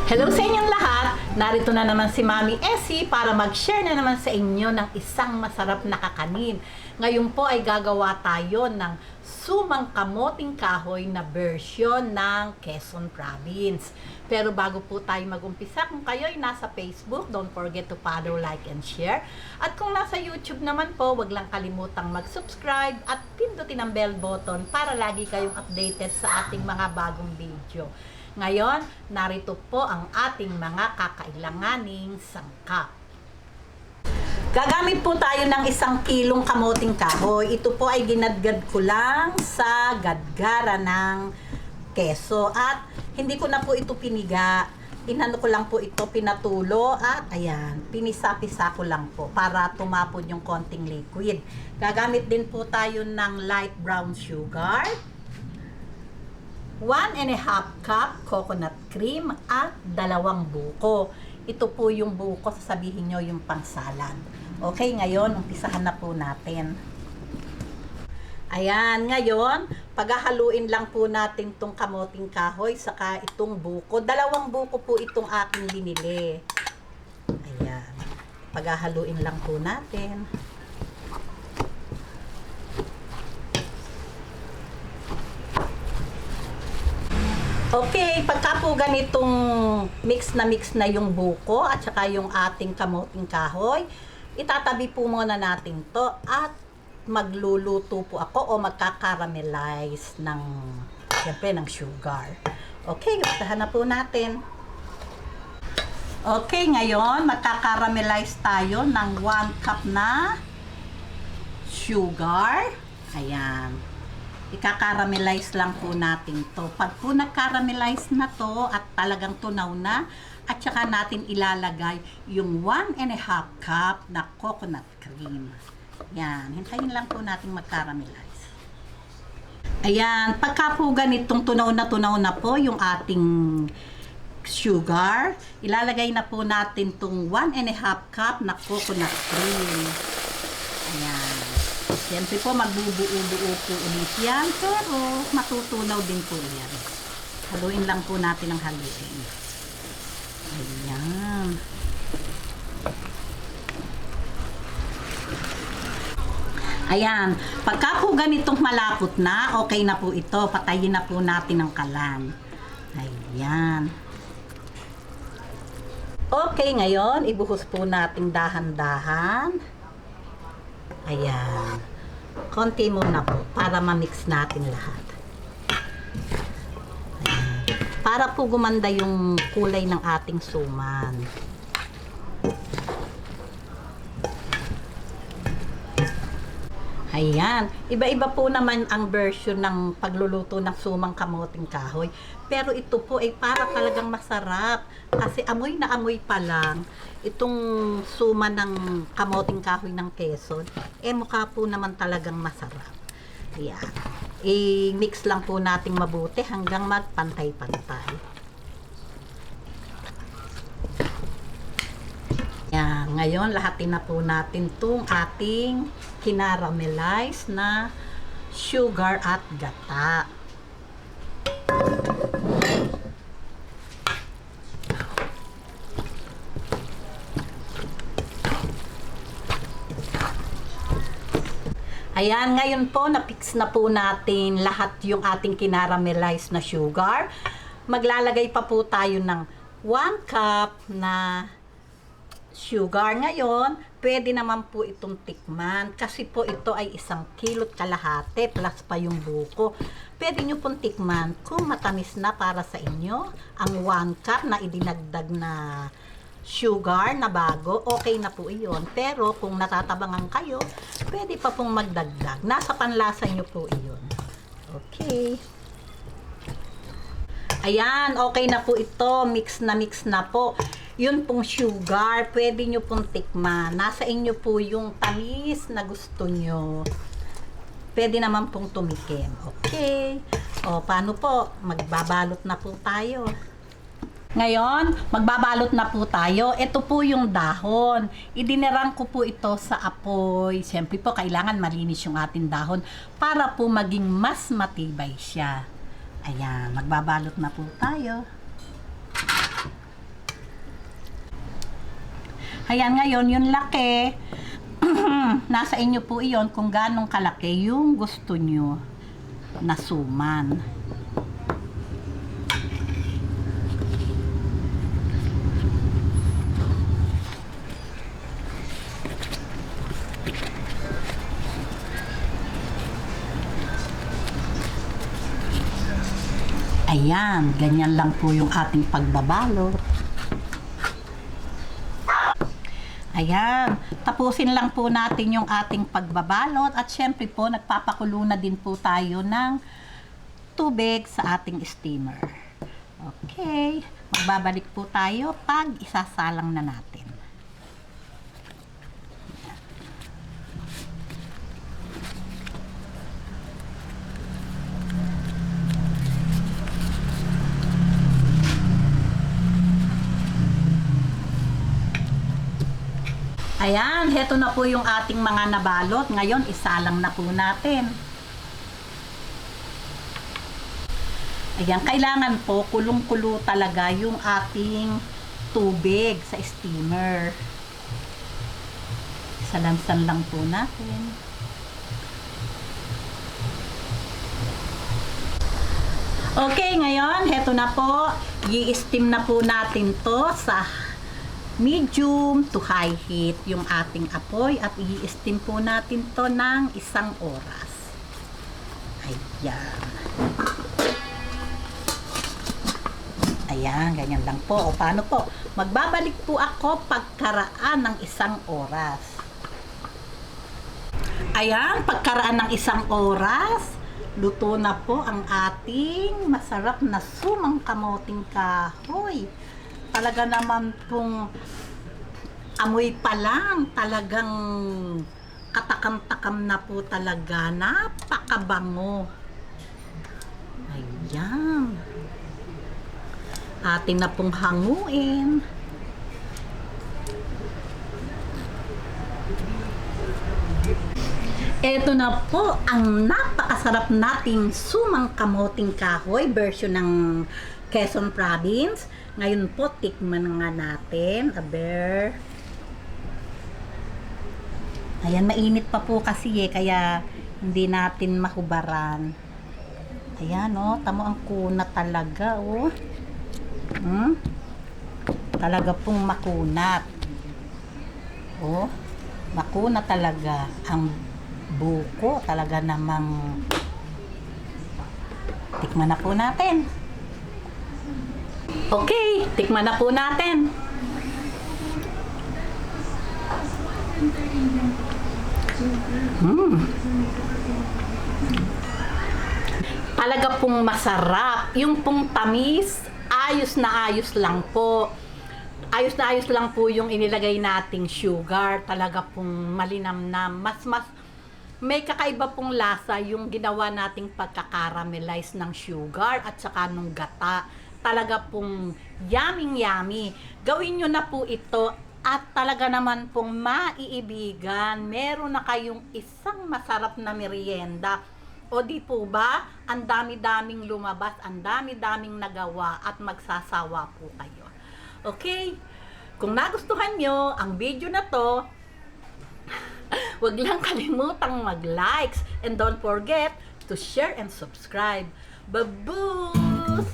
Hello sa inyong lahat! Narito na naman si Mami Essie para mag-share na naman sa inyo ng isang masarap na kakanin. Ngayon po ay gagawa tayo ng sumang kamoting kahoy na version ng Quezon Province. Pero bago po tayo mag-umpisa, kung kayo ay nasa Facebook, don't forget to follow, like, and share. At kung nasa YouTube naman po, wag lang kalimutang mag-subscribe at pindutin ang bell button para lagi kayong updated sa ating mga bagong video. Ngayon, narito po ang ating mga kakailanganing sangkap. Gagamit po tayo ng 1 kilong kamoting kahoy. Ito po ay ginadgad ko lang sa gadgara ng keso. At hindi ko na po ito piniga. Inano ko lang po ito, pinatulo. At ayan, pinisa-pisa ko lang po para tumapon yung konting liquid. Gagamit din po tayo ng light brown sugar. 1½ cup coconut cream at 2 buko. Ito po yung buko, sasabihin nyo yung pangsalad. Okay, ngayon, umpisahan na po natin. Ayan, ngayon, paghahaluin lang po natin itong kamoting kahoy, saka itong buko. 2 buko po itong aking binili. Ayan, paghahaluin lang po natin. Okay, pagka po ganitong mix na yung buko at saka yung ating kamoting kahoy, itatabi po muna natin to at magluluto po ako o magkakaramelize ng, siyempre, ng sugar. Okay, usahan na po natin. Okay, ngayon, magkakaramelize tayo ng 1 cup na sugar. Ayan. Ika-caramelize lang po natin to. Pag po nag-caramelize na to at talagang tunaw na, at saka natin ilalagay yung 1½ cup na coconut cream. Yan, hintayin lang po natin mag-caramelize. Ayan, pagka po ganitong tunaw na po yung ating sugar, ilalagay na po natin tong 1½ cup na coconut cream. Ayan. Siyempre po, magbubuo-buo po ulit yan, pero matutunaw din po yan. Haluin lang po natin ang haluin. Ayan. Ayan. Pagka po ganitong malapot na, okay na po ito. Patayin na po natin ang kalan. Ayan. Okay, ngayon, ibuhos po natin dahan-dahan. Ayan. Konti muna po para ma-mix natin lahat. Ayan. Para po gumanda yung kulay ng ating suman. Ayan. Iba-iba po naman ang version ng pagluluto ng sumang kamoting kahoy. Pero ito po ay para talagang masarap. Kasi amoy na amoy pa lang itong suma ng kamoting kahoy ng Quezon, mukha po naman talagang masarap. Ayan. I-mix lang po natin mabuti hanggang magpantay-pantay. Ayan. Ngayon, lahatin na po natin itong ating kinaramelize na sugar at gata. Ayan, ngayon po, na-fix na po natin lahat yung ating kinaramelize na sugar. Maglalagay pa po tayo ng 1 cup na sugar. Ngayon, pwede naman po itong tikman. Kasi po ito ay 1 kilo't kalahati plus pa yung buko. Pwede nyo pong tikman kung matamis na para sa inyo. Ang 1 cup na idinagdag na sugar na bago, okay na po iyon. Pero kung natatabangan kayo, pwede pa pong magdagdag. Nasa panlasa nyo po iyon. Okay. Ayan, okay na po ito. Mix na po. Yun pong sugar, pwede nyo pong tikman. Nasa inyo po yung tamis na gusto nyo. Pwede naman pong tumikim. Okay. O, paano po? Magbabalot na po tayo. Ngayon, magbabalot na po tayo. Ito po yung dahon. Idinirang ko po ito sa apoy. Siyempre po, kailangan malinis yung ating dahon para po maging mas matibay siya. Ayan, magbabalot na po tayo. Ayan, ngayon, yung laki, nasa inyo po iyon kung ganong kalaki yung gusto nyo na suman. Ayan, ganyan lang po yung ating pagbabalot. Ayan, tapusin lang po natin yung ating pagbabalot at syempre po nagpapakulo na din po tayo ng tubig sa ating steamer. Okay, magbabalik po tayo pag isasalang na natin. Ayan, heto na po yung ating mga nabalot. Ngayon, isalang na po natin. Ayan, kailangan po kulong-kulo talaga yung ating tubig sa steamer. Salansan lang po natin. Okay, ngayon, heto na po. I-steam na po natin to sa medium to high heat yung ating apoy at i-steam po natin to ng 1 oras. Ayan. Ayan, ganyan lang po. O paano po? Magbabalik po ako pagkaraan ng 1 oras. Ayan, pagkaraan ng 1 oras, luto na po ang ating masarap na sumang kamoting kahoy. Talaga naman pong amoy pa lang, talagang katakam-takam na po talaga. Napakabango. Ayan. Atin na pong hanguin. Ito na po ang napakasarap nating sumang kamoting kahoy version ng Quezon Province. Ngayon po, tikman nga natin. Aber. Ayan, mainit pa po kasi kaya hindi natin mahubaran. Ayan, tamo ang kunat talaga, Talaga pong makunat. Makunat talaga. Ang buko, talaga namang tikman na po natin. Okay, tikman na po natin. Talaga pong masarap. Yung pong tamis, ayos na ayos lang po. Ayos na ayos lang po yung inilagay nating sugar. Talaga pong malinamnam. Mas may kakaiba pong lasa yung ginawa nating pagkakaramelize ng sugar at saka nung gata. Talaga pong yummy. Gawin nyo na po ito at talaga naman pong maiibigan. Meron na kayong isang masarap na merienda. O di po ba? Ang dami-daming lumabas, ang dami-daming nagawa at magsasawa po kayo. Okay? Kung nagustuhan nyo ang video na to, huwag lang kalimutang mag-likes and don't forget to share and subscribe. Baboos!